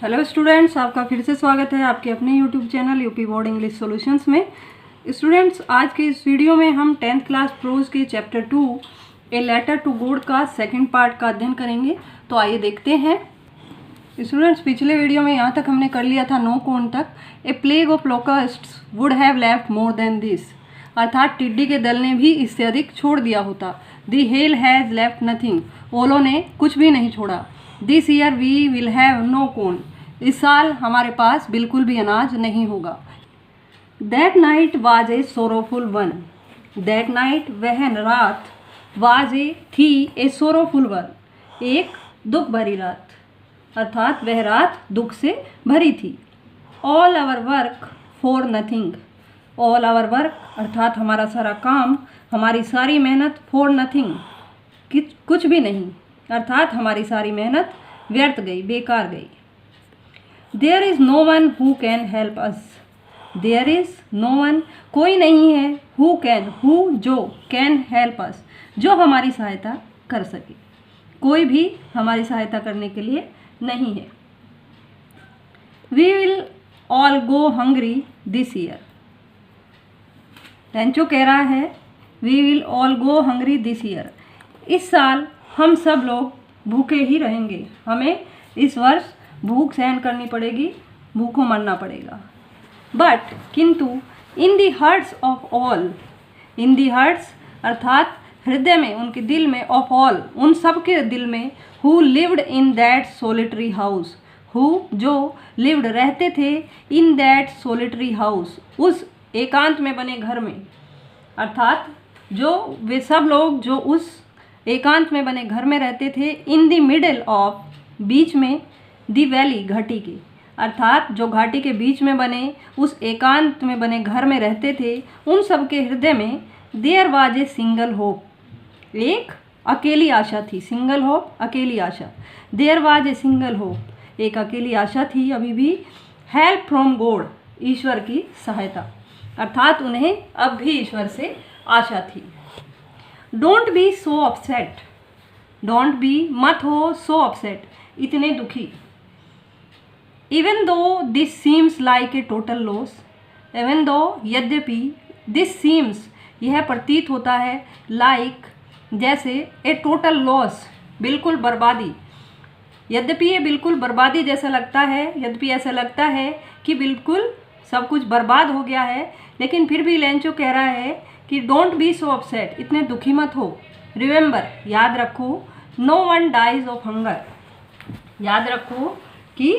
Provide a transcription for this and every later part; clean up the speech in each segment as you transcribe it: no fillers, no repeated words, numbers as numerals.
Hello students, आपका फिर से स्वागत है आपके अपने YouTube channel UP board English solutions में। स्टूडेंट्स, आज के इस वीडियो में हम 10th क्लास प्रोज के chapter 2 A letter to God का सेकंड पार्ट का अध्ययन करेंगे। तो आइए देखते हैं। स्टूडेंट्स, पिछले वीडियो में यहाँ तक हमने कर लिया था 9 कोण तक। A plague of locusts would have left more than this, अर्थात टिड्डी के दल ने भी इससे अधिक छोड़ दिया होता। The hail has left nothing, ओलों ने कुछ भी नहीं छोड़ा। This year we will have no corn, इस साल हमारे पास बिल्कुल भी अनाज नहीं होगा। That night was a sorrowful one, that night वह रात, वाज ए थी ए सोरोफुल वन, एक दुख भरी रात, अर्थात वह रात दुख से भरी थी। All our work for nothing, all our work अर्थात हमारा सारा काम, हमारी सारी मेहनत, फॉर नथिंग कुछ भी नहीं, अर्थात हमारी सारी मेहनत व्यर्थ गई, बेकार गई। There is no one who can help us, there is no one कोई नहीं है, हु कैन हु जो, कैन हेल्प अस जो हमारी सहायता कर सके, कोई भी हमारी सहायता करने के लिए नहीं है। We will all go hungry this year, Lencho कह रहा है we will all go hungry this year, इस साल हम सब लोग भूखे ही रहेंगे, हमें इस वर्ष भूख सहन करनी पड़ेगी, भूखों मरना पड़ेगा। बट किंतु in the hearts of all, in the hearts अर्थात हृदय में, उनके दिल में, ऑफ ऑल उन सब के दिल में, who lived in that solitary house, who जो लिव्ड रहते थे, इन दैट सोलिटरी हाउस उस एकांत में बने घर में, अर्थात जो वे सब लोग जो उस एकांत में बने घर में रहते थे। इन द मिडल ऑफ बीच में, दी वैली घाटी के, अर्थात जो घाटी के बीच में बने उस एकांत में बने घर में रहते थे, उन सब के हृदय में there was a single hope, एक अकेली आशा थी। सिंगल होप अकेली आशा, there was a single hope एक अकेली आशा थी अभी भी। हेल्प फ्रॉम गॉड ईश्वर की सहायता, अर्थात उन्हें अब भी ईश्वर से आशा थी। Don't be so upset, don't be मत हो, सो अपसेट इतने दुखी। Even though this seems like a total loss, even though यद्यपि, दिस सीम्स यह प्रतीत होता है, लाइक जैसे, ए टोटल लॉस बिल्कुल बर्बादी, यद्यपि ये बिल्कुल बर्बादी जैसा लगता है, यद्यपि ऐसा लगता है कि बिल्कुल सब कुछ बर्बाद हो गया है, लेकिन फिर भी लेंचो कह रहा है कि डोंट बी सो अपसेट इतने दुखी मत हो। रिमेंबर याद रखो, no one dies of hunger, याद रखो कि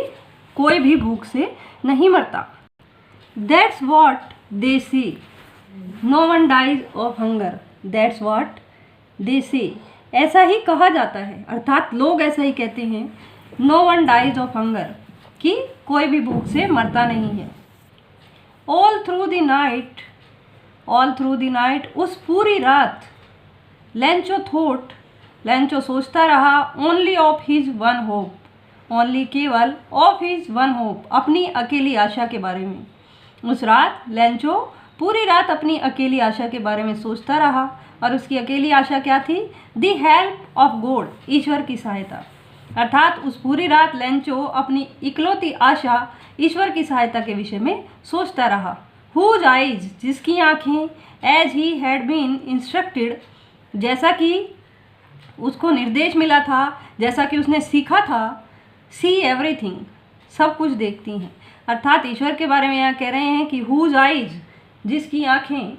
कोई भी भूख से नहीं मरता। That's what they say, no one dies of hunger, that's what they say ऐसा ही कहा जाता है, अर्थात लोग ऐसा ही कहते हैं, no one dies of hunger कि कोई भी भूख से मरता नहीं है। All through the night, all through the night उस पूरी रात, लेंचो थॉट लेंचो सोचता रहा, only of his one hope, only केवल, ऑफ हिज वन होप अपनी अकेली आशा के बारे में। उस रात लेंचो पूरी रात अपनी अकेली आशा के बारे में सोचता रहा, और उसकी अकेली आशा क्या थी? दी हेल्प ऑफ गॉड ईश्वर की सहायता, अर्थात उस पूरी रात लेंचो अपनी इकलौती आशा ईश्वर की सहायता के विषय में सोचता रहा। हुज आइज जिसकी आँखें, as he had been instructed जैसा कि उसको निर्देश मिला था, जैसा कि उसने सीखा था, सी एवरीथिंग सब कुछ देखती हैं, अर्थात ईश्वर के बारे में यहाँ कह रहे हैं कि हुज आइज जिसकी आँखें,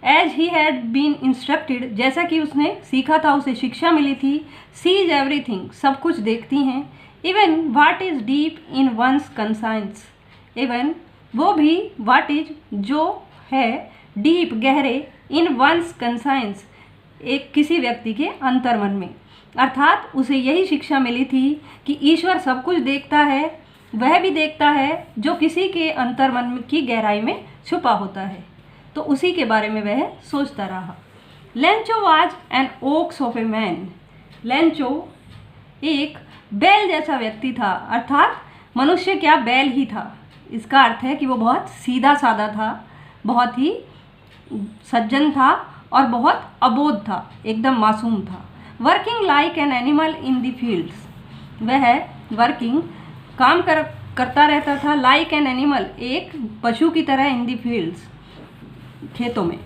as he had been instructed जैसा कि उसने सीखा था, उसे शिक्षा मिली थी, सीज एवरीथिंग सब कुछ देखती हैं। Even what is deep in one's conscience, even वो भी, वाट इज जो है, डीप गहरे, इन वंस कंसाइंस एक किसी व्यक्ति के अंतर्मन में, अर्थात उसे यही शिक्षा मिली थी कि ईश्वर सब कुछ देखता है, वह भी देखता है जो किसी के अंतर्मन की गहराई में छुपा होता है, तो उसी के बारे में वह सोचता रहा। Lencho was an ox of a man, Lencho एक बैल जैसा व्यक्ति था, अर्थात मनुष्य क्या बैल ही था। इसका अर्थ है कि वो बहुत सीधा साधा था, बहुत ही सज्जन था और बहुत अबोध था, एकदम मासूम था। Working like an animal in the fields, वह वर्किंग करता रहता था लाइक एन एनिमल, एक पशु की तरह, इन दी फील्ड्स, खेतों में।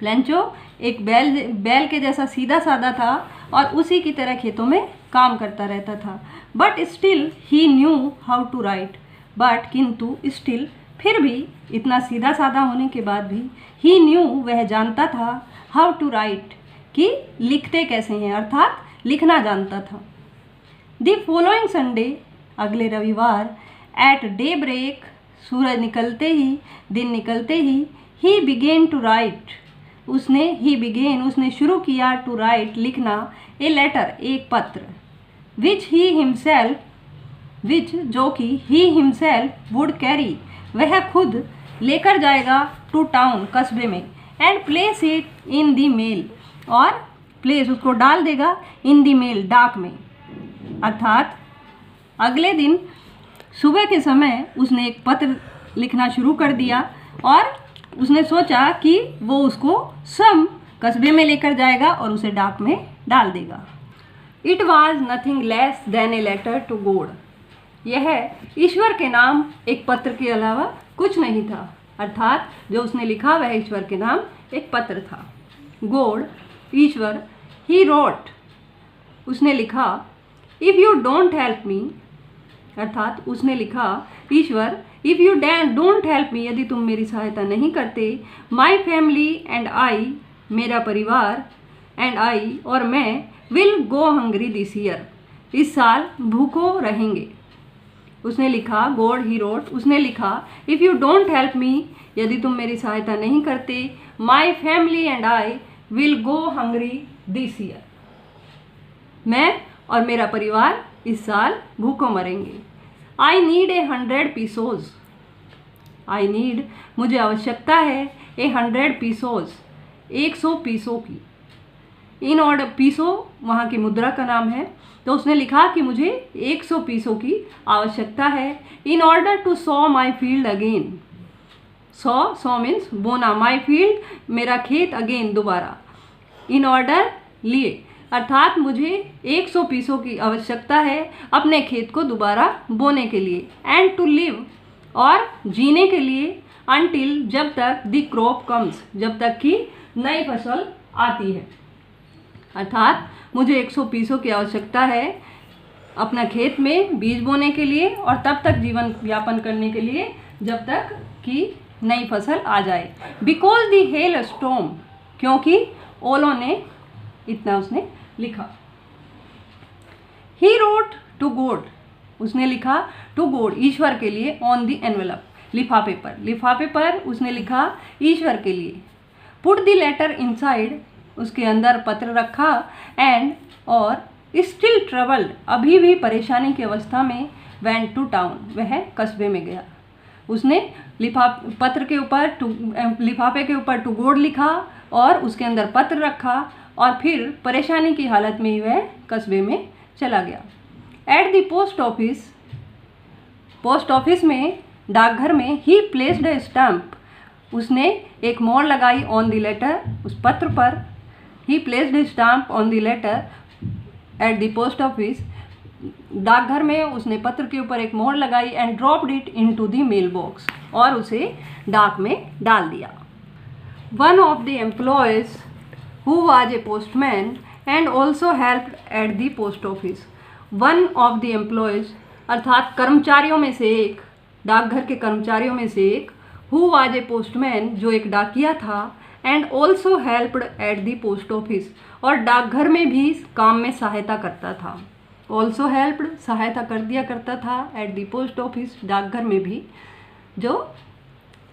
लेंचो एक बैल के जैसा सीधा साधा था और उसी की तरह खेतों में काम करता रहता था। But still he knew how to write, but किंतु स्टिल फिर भी, इतना सीधा साधा होने के बाद भी, ही न्यू वह जानता था, हाउ टू राइट कि लिखते कैसे हैं, अर्थात लिखना जानता था। द फॉलोइंग संडे, अगले रविवार, एट डे ब्रेक, सूरज निकलते ही, दिन निकलते ही बिगेन टू राइट, उसने शुरू किया टू राइट, लिखना, ए लेटर, एक पत्र, विच जो कि ही हिमसेल्फ वुड कैरी, वह खुद लेकर जाएगा, टू टाउन, कस्बे में, and place it in the mail, और प्लेस उसको डाल देगा, इन दी मेल, डाक में। अर्थात अगले दिन सुबह के समय उसने एक पत्र लिखना शुरू कर दिया और उसने सोचा कि वो उसको सम कस्बे में लेकर जाएगा और उसे डाक में डाल देगा। It was nothing less than a letter to God, यह ईश्वर के नाम एक पत्र के अलावा कुछ नहीं था, अर्थात जो उसने लिखा वह ईश्वर के नाम एक पत्र था। गॉड, ईश्वर, ही रोट, उसने लिखा, if you don't help me, अर्थात उसने लिखा, ईश्वर, if you don't help me, यदि तुम मेरी सहायता नहीं करते, माई फैमिली एंड आई, मेरा परिवार, एंड आई, और मैं, will go hungry this year, इस साल भूखों रहेंगे। उसने लिखा, गॉड, ही रोट, उसने लिखा, if you don't help me, यदि तुम मेरी सहायता नहीं करते, my family and I will go hungry this year, मैं और मेरा परिवार इस साल भूखों मरेंगे। I need 100 pesos, I need, मुझे आवश्यकता है, 100 पीसोज, 100 पीसों की। इन ऑर्डर, पीसो वहाँ की मुद्रा का नाम है, तो उसने लिखा कि मुझे 100 पीसों की आवश्यकता है, in order to sow my field again, sow means बोना, माई फील्ड, मेरा खेत, अगेन, दोबारा, इन ऑर्डर, लिए, अर्थात मुझे 100 पीसों की आवश्यकता है अपने खेत को दोबारा बोने के लिए, एंड टू लिव, और जीने के लिए, अनटिल, जब तक, द क्रॉप कम्स, जब तक कि नई फसल आती है, अर्थात मुझे 100 पीसों की आवश्यकता है अपना खेत में बीज बोने के लिए और तब तक जीवन यापन करने के लिए जब तक कि नई फसल आ जाए। बिकॉज दी हेल स्टॉर्म, क्योंकि ओलों ने, इतना उसने लिखा। ही रोट टू गॉड, उसने लिखा टू गॉड, ईश्वर के लिए, ऑन दी एनवेलप, लिफाफे पर, लिफाफे पर उसने लिखा ईश्वर के लिए। पुट दी लेटर इनसाइड, उसके अंदर पत्र रखा, एंड, और, स्टिल ट्रबल्ड, अभी भी परेशानी की अवस्था में, वेंट टू टाउन, वह कस्बे में गया। उसने पत्र के ऊपर लिफाफे के ऊपर टू गॉड लिखा और उसके अंदर पत्र रखा और फिर परेशानी की हालत में ही वह कस्बे में चला गया। एट द पोस्ट ऑफिस में, डाकघर में, ही प्लेस्ड ए स्टैम्प, उसने एक मोहर लगाई, ऑन द लेटर, उस पत्र पर। He placed a stamp on the letter at the post office, डाकघर में उसने पत्र के ऊपर एक मोहर लगाई, and dropped it into the mail box, और उसे डाक में डाल दिया। One of the employees who was a postman and also helped at the post office, one of the employees, अर्थात कर्मचारियों में से एक, डाकघर के कर्मचारियों में से एक, हु वाज ए पोस्टमैन, जो एक डाकिया था, and also helped at the post office, और डाकघर में भी काम में सहायता करता था। ऑल्सो हेल्प्ड, सहायता कर दिया करता था, एट द पोस्ट ऑफिस, डाकघर में भी, जो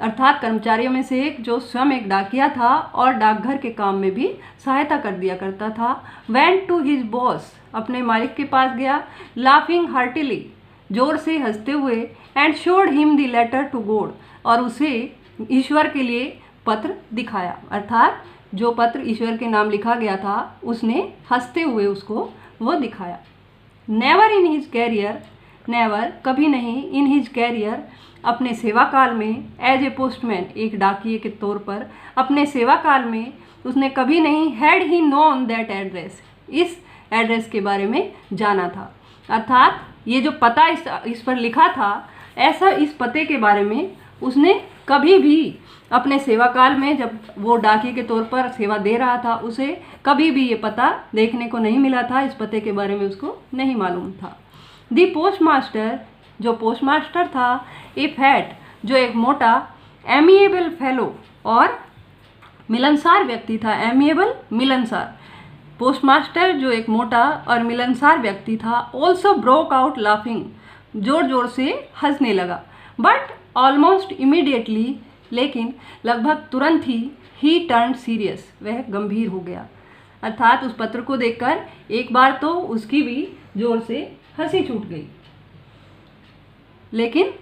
अर्थात कर्मचारियों में से एक जो स्वयं एक डाकिया था और डाकघर के काम में भी सहायता कर दिया करता था। वेंट टू हिज बॉस, अपने मालिक के पास गया, लाफिंग हार्टिली, जोर से हंसते हुए, and showed him the letter to God, और उसे ईश्वर के लिए पत्र दिखाया, अर्थात जो पत्र ईश्वर के नाम लिखा गया था उसने हंसते हुए उसको वो दिखाया। Never in his career, never, कभी नहीं, इन हिज कैरियर, अपने सेवा काल में, एज ए पोस्टमैन, एक डाकिये के तौर पर अपने सेवा काल में उसने कभी नहीं, had he known that address, इस एड्रेस के बारे में जाना था। अर्थात ये जो पता इस पर लिखा था, ऐसा इस पते के बारे में उसने कभी भी अपने सेवा काल में, जब वो डाकिये के तौर पर सेवा दे रहा था, उसे कभी भी ये पता देखने को नहीं मिला था। इस पते के बारे में उसको नहीं मालूम था। दी पोस्टमास्टर, जो पोस्टमास्टर था, ए फैट, जो एक मोटा, एमिएबल फेलो और मिलनसार व्यक्ति था। एमिएबल, मिलनसार। पोस्टमास्टर जो एक मोटा और मिलनसार व्यक्ति था, ऑल्सो ब्रोक आउट लाफिंग, जोर जोर से हंसने लगा। बट ऑलमोस्ट इमीडिएटली, लेकिन लगभग तुरंत ही टर्न सीरियस, वह गंभीर हो गया। अर्थात उस पत्र को देखकर एक बार तो उसकी भी जोर से हंसी छूट गई, लेकिन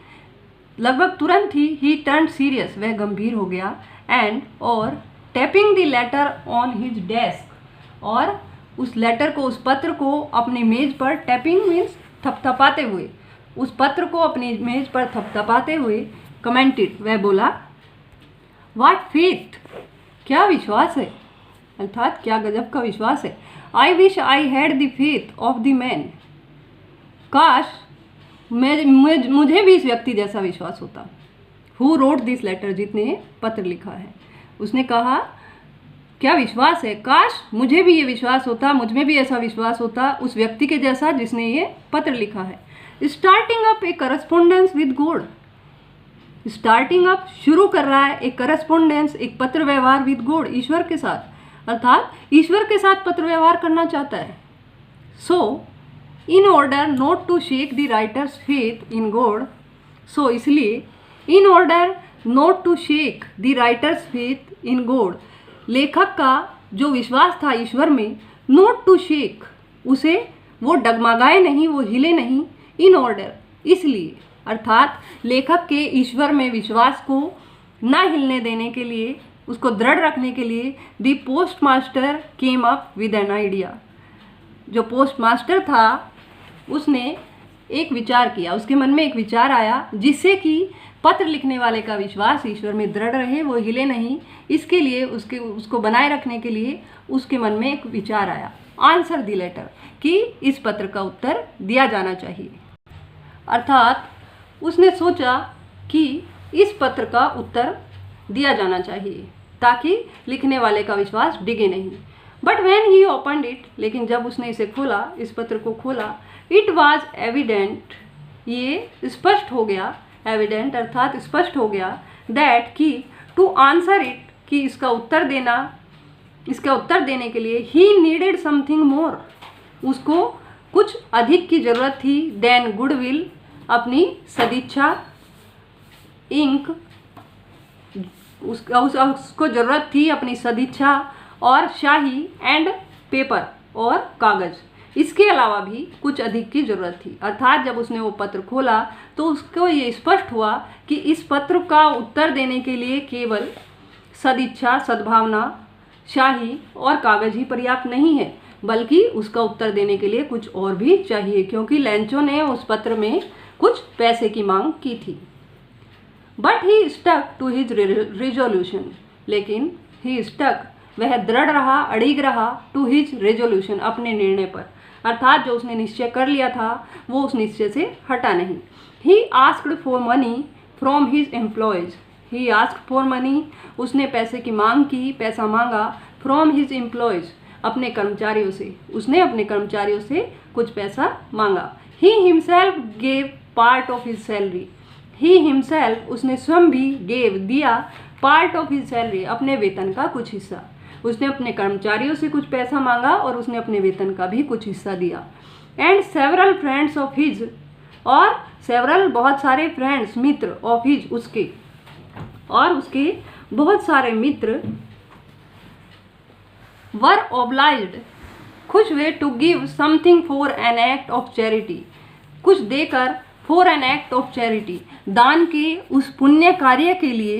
लगभग तुरंत ही टर्न सीरियस, वह गंभीर हो गया। एंड, और tapping the later on his desk, और उस लेटर को, उस पत्र को अपनी मेज पर, टैपिंग मीन्स थपथपाते हुए, उस पत्र को अपनी मेज पर थपथपाते हुए, कमेंटेड, वह बोला, व्हाट फेथ, क्या विश्वास है, अर्थात क्या गजब का विश्वास है। I wish I had the faith of the man, काश मुझे भी इस व्यक्ति जैसा विश्वास होता। हु रोट दिस लेटर, जिसने पत्र लिखा है। उसने कहा, क्या विश्वास है, काश मुझे भी ये विश्वास होता, मुझ में भी ऐसा विश्वास होता उस व्यक्ति के जैसा जिसने ये पत्र लिखा है। Starting up A correspondence with God, starting up, शुरू कर रहा है, एक करस्पोंडेंस, एक पत्र व्यवहार विद गॉड, ईश्वर के साथ, अर्थात ईश्वर के साथ पत्र व्यवहार करना चाहता है। So in order not to shake the writer's faith in God, so इसलिए, in order not to shake the writer's faith in God, लेखक का जो विश्वास था ईश्वर में, नॉट टू शेक, उसे वो डगमगाए नहीं, वो हिले नहीं, इन ऑर्डर, इसलिए, अर्थात लेखक के ईश्वर में विश्वास को ना हिलने देने के लिए, उसको दृढ़ रखने के लिए, the postmaster came up with an idea, जो पोस्टमास्टर था उसने एक विचार किया, उसके मन में एक विचार आया, जिससे कि पत्र लिखने वाले का विश्वास ईश्वर में दृढ़ रहे, वो हिले नहीं। इसके लिए उसको बनाए रखने के लिए उसके मन में एक विचार आया, आंसर द लेटर, कि इस पत्र का उत्तर दिया जाना चाहिए। अर्थात उसने सोचा कि इस पत्र का उत्तर दिया जाना चाहिए ताकि लिखने वाले का विश्वास डिगे नहीं। But when he opened it, लेकिन जब उसने इसे खोला, इस पत्र को खोला, इट वॉज एविडेंट, ये स्पष्ट हो गया, एविडेंट अर्थात स्पष्ट हो गया, दैट कि टू आंसर इट, कि इसका उत्तर देने के लिए, ही नीडेड समथिंग मोर, उसको कुछ अधिक की जरूरत थी, देन गुडविल, अपनी सदिच्छा, इंक, उसको जरूरत थी अपनी सदिच्छा, और शाही, एंड पेपर, और कागज, इसके अलावा भी कुछ अधिक की जरूरत थी। अर्थात जब उसने वो पत्र खोला तो उसको ये स्पष्ट हुआ कि इस पत्र का उत्तर देने के लिए केवल सदिच्छा, सद्भावना, शाही और कागज ही पर्याप्त नहीं है, बल्कि उसका उत्तर देने के लिए कुछ और भी चाहिए, क्योंकि लैंचो ने उस पत्र में कुछ पैसे की मांग की थी। But he stuck to his resolution, लेकिन ही स्टक, वह दृढ़ रहा, अड़िग रहा, टू हिज रेजोल्यूशन, अपने निर्णय पर, अर्थात जो उसने निश्चय कर लिया था वो उस निश्चय से हटा नहीं। He asked for money from his employees, he asked for money, उसने पैसे की मांग की, पैसा मांगा, फ्रॉम हिज एम्प्लॉयज, अपने कर्मचारियों से, उसने अपने कर्मचारियों से कुछ पैसा मांगा। He himself gave part of his salary, he himself, उसने स्वयं भी, गेव, दिया, पार्ट ऑफ हिज सैलरी, अपने वेतन का कुछ हिस्सा, उसने अपने कर्मचारियों से कुछ पैसा मांगा और उसने अपने वेतन का भी कुछ हिस्सा दिया। And several friends of his, और सेवरल, बहुत सारे फ्रेंड्स, मित्र, ऑफ हिज, उसके, और उसके बहुत सारे मित्र, वर ऑब्लाइज्ड, खुश हुए, to give something for an act of charity, कुछ देकर, for an act of charity, दान के उस पुण्य कार्य के लिए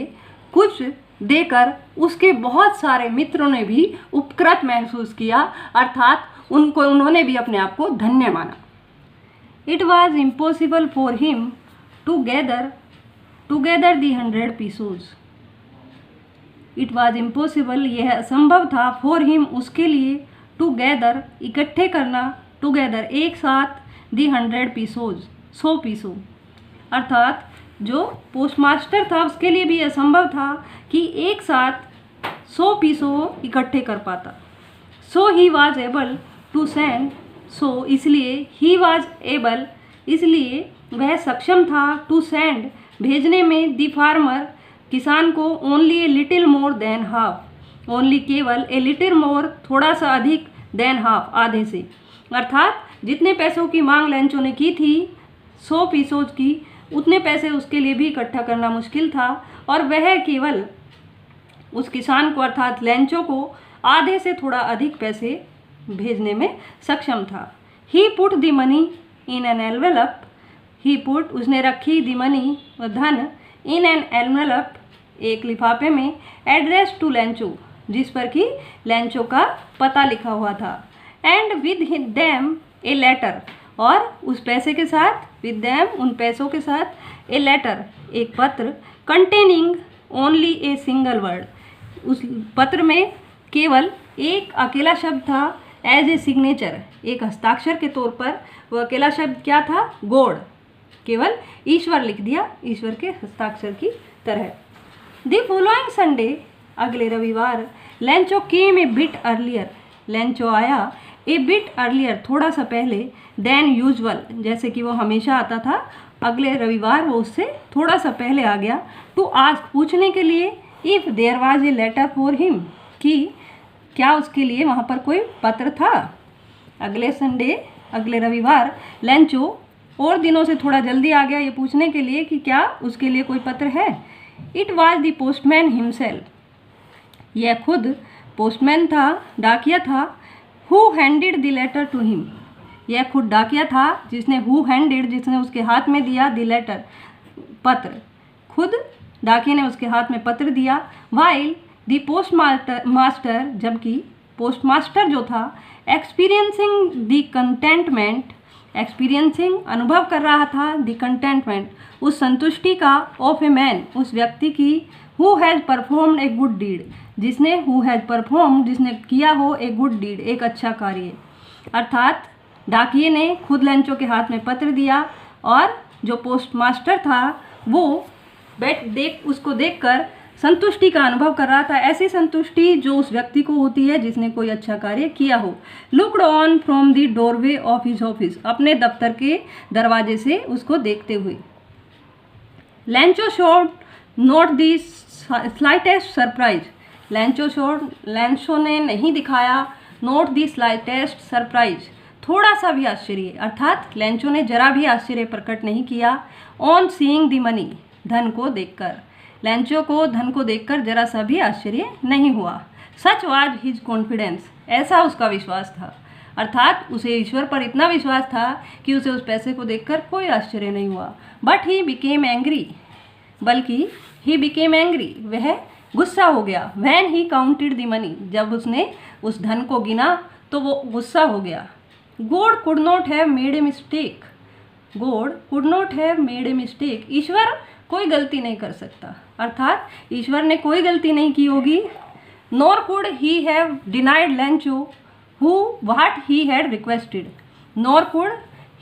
कुछ देकर उसके बहुत सारे मित्रों ने भी उपकृत महसूस किया, अर्थात उन्होंने भी अपने आप को धन्य माना। It was impossible for him to gather the 100 pesos, it was impossible, यह असंभव था, फॉर हिम, उसके लिए, टू गैदर, इकट्ठे करना, टुगेदर, एक साथ, दी 100 पीसोज, 100 पीसो। अर्थात जो पोस्टमास्टर था उसके लिए भी असंभव था कि एक साथ 100 पीसो इकट्ठे कर पाता। So he was able to send, so इसलिए ही वॉज एबल, इसलिए वह सक्षम था, टू सेंड भेजने में, दी फार्मर किसान को, only a little more than half, only केवल, ए लिटिल मोर थोड़ा सा अधिक, देन हाफ आधे से। अर्थात जितने पैसों की मांग लेंचो ने की थी 100 पीसोज की, उतने पैसे उसके लिए भी इकट्ठा करना मुश्किल था और वह केवल उस किसान को अर्थात लेंचो को आधे से थोड़ा अधिक पैसे भेजने में सक्षम था। He put the money in an envelope, he put उसने रखी, द मनी धन, इन एन एनवेलप एक लिफाफे में, एड्रेस टू लेंचो जिस पर कि लेंचो का पता लिखा हुआ था, and with them a letter, और उस पैसे के साथ, विद देम उन पैसों के साथ, ए लेटर एक पत्र, containing only a single word, उस पत्र में केवल एक अकेला शब्द था, एज ए सिग्नेचर एक हस्ताक्षर के तौर पर। वह अकेला शब्द क्या था? गॉड, केवल ईश्वर लिख दिया, ईश्वर के हस्ताक्षर की तरह। द फॉलोइंग संडे, अगले रविवार, लेंचो केम ए बिट अर्लियर, लेंचो आया, ए बिट अर्लियर थोड़ा सा पहले, देन यूजुअल जैसे कि वो हमेशा आता था, अगले रविवार वो उससे थोड़ा सा पहले आ गया, टू आस्क पूछने के लिए, if there was a letter for him कि क्या उसके लिए वहाँ पर कोई पत्र था। अगले संडे, अगले रविवार, लेंचो और दिनों से थोड़ा जल्दी आ गया ये पूछने के लिए कि क्या उसके लिए कोई पत्र है। It was the postman himself, यह खुद पोस्टमैन था, डाकिया था, who handed the letter to him, यह खुद डाकिया था जिसने, हु हैंडेड जिसने उसके हाथ में दिया, द लेटर पत्र, खुद डाकिया ने उसके हाथ में पत्र दिया। वाइल द पोस्ट मास्टर, जबकि पोस्टमास्टर जो था, एक्सपीरियंसिंग द कंटेंटमेंट, एक्सपीरियंसिंग अनुभव कर रहा था, द कंटेंटमेंट उस संतुष्टि का, ऑफ ए मैन उस व्यक्ति की, who has performed a good deed जिसने, हु हैज़ परफॉर्म्ड जिसने किया हो, ए गुड डीड एक अच्छा कार्य। अर्थात डाकिये ने खुद लेंचो के हाथ में पत्र दिया और जो पोस्टमास्टर था वो उसको देखकर संतुष्टि का अनुभव कर रहा था, ऐसी संतुष्टि जो उस व्यक्ति को होती है जिसने कोई अच्छा कार्य किया हो। Looked on from the doorway of his office, अपने दफ्तर के दरवाजे से उसको देखते हुए। Lencho showed not the slightest surprise, Lencho ने नहीं दिखाया, नॉट द स्लाइटेस्ट सरप्राइज थोड़ा सा भी आश्चर्य, अर्थात लेंचो ने जरा भी आश्चर्य प्रकट नहीं किया, ऑन सीइंग द मनी धन को देखकर, लेंचो को धन को देखकर जरा सा भी आश्चर्य नहीं हुआ। सच वाज हिज कॉन्फिडेंस, ऐसा उसका विश्वास था, अर्थात उसे ईश्वर पर इतना विश्वास था कि उसे उस पैसे को देखकर कोई आश्चर्य नहीं हुआ। बट ही बिकेम एंग्री, बल्कि ही बिकेम एंग्री वह गुस्सा हो गया। When he counted the money, जब उसने उस धन को गिना तो वो गुस्सा हो गया। God could not have made a mistake, God could not have made a mistake, ईश्वर कोई गलती नहीं कर सकता, अर्थात ईश्वर ने कोई गलती नहीं की होगी। Nor could he have denied Lencho who what he had requested, nor could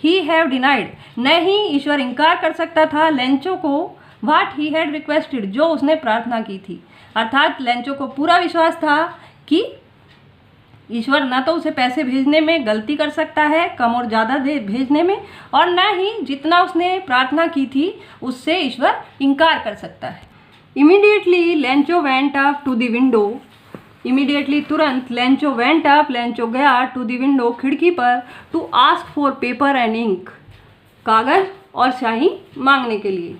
he have denied, न ही ईश्वर इनकार कर सकता था लेंचो को, व्हाट ही हैड रिक्वेस्टेड जो उसने प्रार्थना की थी। अर्थात लेंचो को पूरा विश्वास था कि ईश्वर न तो उसे पैसे भेजने में गलती कर सकता है, कम और ज़्यादा भेजने में, और न ही जितना उसने प्रार्थना की थी उससे ईश्वर इनकार कर सकता है। Immediately Lencho went up to the window, immediately तुरंत लेंचो वेंट अप लेंचो गया, टू द विंडो खिड़की पर, to ask for paper and ink कागज़ और स्याही मांगने के लिए।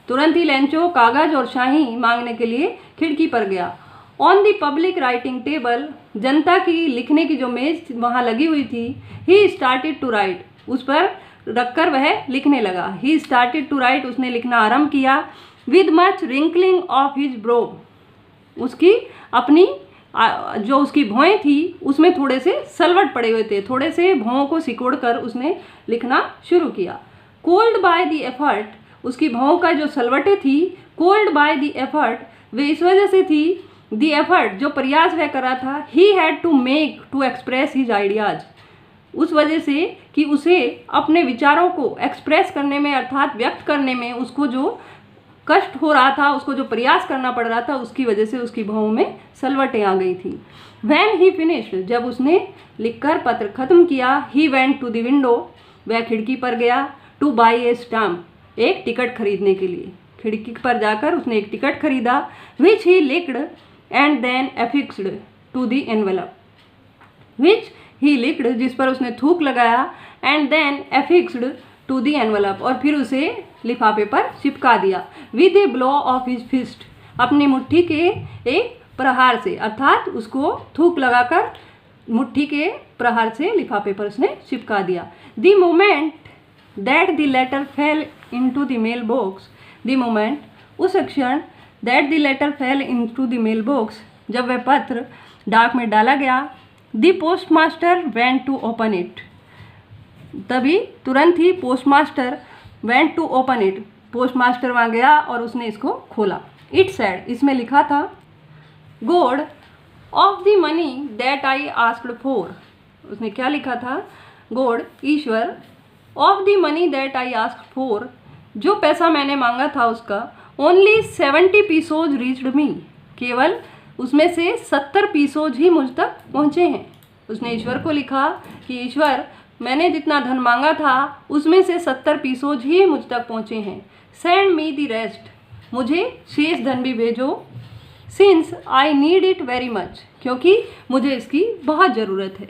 तुरंत ही लेंचो कागज़ और स्याही मांगने के लिए खिड़की पर गया। On the public writing table, जनता की लिखने की जो मेज वहाँ लगी हुई थी, ही स्टार्टेड टू राइट, उस पर रखकर वह लिखने लगा। ही स्टार्टेड टू राइट, उसने लिखना आरंभ किया। With much wrinkling of his bro, उसकी अपनी जो उसकी भौएं थी उसमें थोड़े से सलवट पड़े हुए थे, थोड़े से भौं को सिकोड़ कर उसने लिखना शुरू किया। कोल्ड बाय द एफर्ट, उसकी भौं का जो सलवटें थी, कोल्ड बाय द एफर्ट, वे इस वजह से थी, द एफर्ट जो प्रयास वह कर रहा था, he had to make to express his ideas, उस वजह से कि उसे अपने विचारों को एक्सप्रेस करने में अर्थात व्यक्त करने में उसको जो कष्ट हो रहा था, उसको जो प्रयास करना पड़ रहा था, उसकी वजह से उसकी भौं में सलवटें आ गई थी। When he finished, जब उसने लिखकर पत्र खत्म किया, he went to the window, वह खिड़की पर गया, to buy a stamp, एक टिकट खरीदने के लिए। खिड़की पर जाकर उसने एक टिकट खरीदा, which he licked and then affixed to the envelope, which he licked, जिस पर उसने थूक लगाया, and then affixed to the envelope, और फिर उसे लिफाफे पर चिपका दिया, with a blow of his fist, अपनी मुट्ठी के एक प्रहार से, अर्थात उसको थूक लगाकर मुट्ठी के प्रहार से लिफाफे पर उसने चिपका दिया। The moment that the letter fell into the mailbox, the moment, उस क्षण, that the letter fell into the mailbox, जब वह पत्र डाक में डाला गया, the postmaster went to open it, तभी तुरंत ही postmaster went to open it, postmaster वहाँ गया और उसने इसको खोला। It said, इसमें लिखा था, God of the money that I asked for, उसने क्या लिखा था? God, Ishwar, of the money that I asked for, जो पैसा मैंने मांगा था उसका, only 70 pesos reached me, केवल उसमें से 70 पीसोज ही मुझ तक पहुँचे हैं। उसने ईश्वर को लिखा कि ईश्वर, मैंने जितना धन मांगा था उसमें से 70 पीसोज ही मुझ तक पहुँचे हैं। सेंड मी द रेस्ट, मुझे शेष धन भी भेजो। Since I need it very much, क्योंकि मुझे इसकी बहुत ज़रूरत है।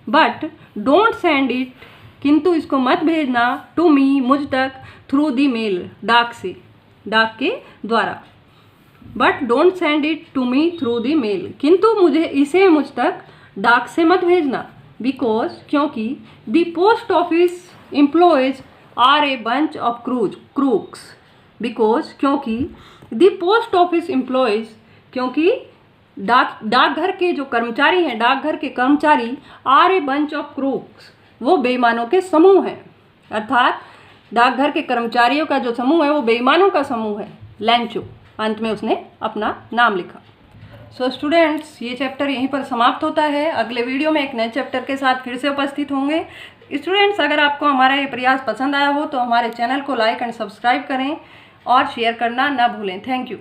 बट डोंट सेंड इट, किंतु इसको मत भेजना, टू मी, मुझ तक, थ्रू द मेल, डाक से, डाक के द्वारा। But don't send it to me through the mail, किंतु मुझे इसे मुझ तक डाक से मत भेजना। बिकॉज, क्योंकि the post office employees are a bunch of crooks, because, क्योंकि द पोस्ट ऑफिस एम्प्लॉयज, क्योंकि डाकघर के जो कर्मचारी हैं, डाकघर के कर्मचारी, are a bunch of crooks, वो बेईमानों के समूह हैं। अर्थात डाकघर के कर्मचारियों का जो समूह है वो बेईमानों का समूह है, लैंचो। अंत में उसने अपना नाम लिखा। सो स्टूडेंट्स, ये चैप्टर यहीं पर समाप्त होता है। अगले वीडियो में एक नए चैप्टर के साथ फिर से उपस्थित होंगे। स्टूडेंट्स, अगर आपको हमारा ये प्रयास पसंद आया हो तो हमारे चैनल को लाइक एंड सब्सक्राइब करें और शेयर करना ना भूलें। Thank you.